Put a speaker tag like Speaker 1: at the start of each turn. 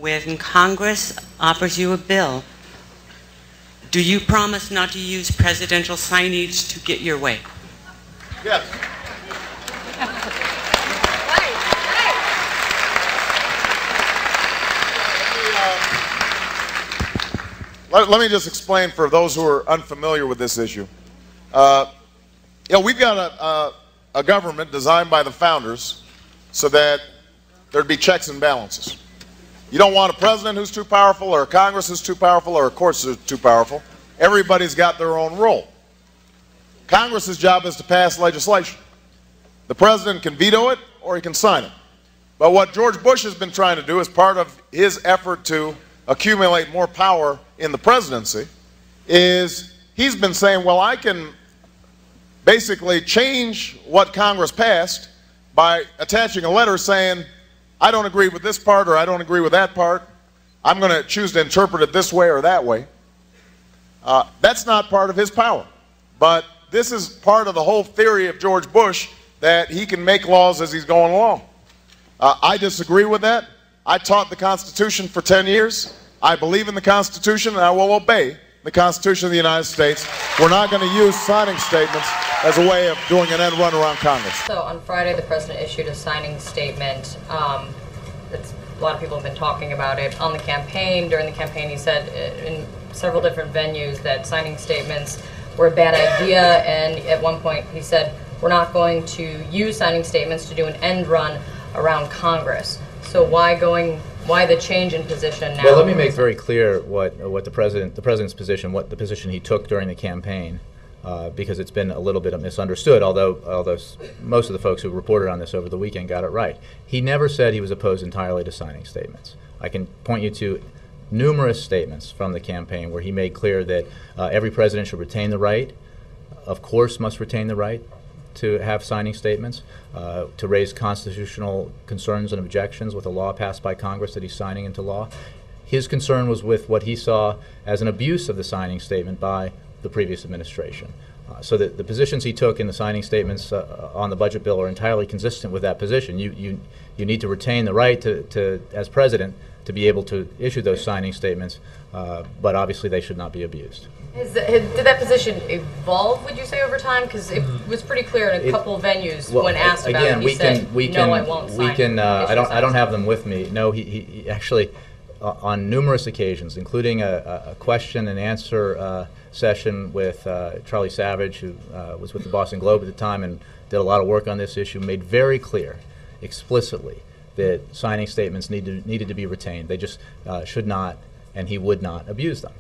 Speaker 1: when Congress offers you a bill, do you promise not to use presidential signage to get your way?
Speaker 2: Yes. Let me just explain for those who are unfamiliar with this issue. We've got a government designed by the founders so that there'd be checks and balances. You don't want a president who's too powerful, or a Congress who's too powerful, or a courts who's too powerful. Everybody's got their own role. Congress's job is to pass legislation. The president can veto it or he can sign it. But what George Bush has been trying to do as part of his effort to accumulate more power in the presidency is he's been saying, well, I can basically change what Congress passed by attaching a letter saying, I don't agree with this part or I don't agree with that part. I'm going to choose to interpret it this way or that way. That's not part of his power. But this is part of the whole theory of George Bush, that he can make laws as he's going along. I disagree with that. I taught the Constitution for 10 years. I believe in the Constitution, and I will obey the Constitution of the United States. We're not going to use signing statements as a way of doing an end run around Congress.
Speaker 3: So on Friday, the president issued a signing statement. A lot of people have been talking about it on the campaign. During the campaign, he said in several different venues that signing statements were a bad idea, and at one point he said, we're not going to use signing statements to do an end run around Congress. So why the change in position now?
Speaker 4: Well, let me make very clear what the president's position, what the position he took during the campaign, because it's been a little bit misunderstood, although most of the folks who reported on this over the weekend got it right. He never said he was opposed entirely to signing statements. I can point you to numerous statements from the campaign where he made clear that every president should retain the right, of course must retain the right, to have signing statements, to raise constitutional concerns and objections with a law passed by Congress that he's signing into law. His concern was with what he saw as an abuse of the signing statement by the previous administration. So that the positions he took in the signing statements on the budget bill are entirely consistent with that position. You need to retain the right to, as president, to be able to issue those signing statements, but obviously they should not be abused.
Speaker 3: Did that position evolve, would you say, over time? Because it was pretty clear in a couple of venues when asked about it. He said, no, I won't sign.
Speaker 4: I don't have them with me. No, he actually, on numerous occasions, including a question and answer session with Charlie Savage, who was with the Boston Globe at the time and did a lot of work on this issue, made very clear, explicitly, that signing statements needed to be retained. They just should not, and he would not abuse them.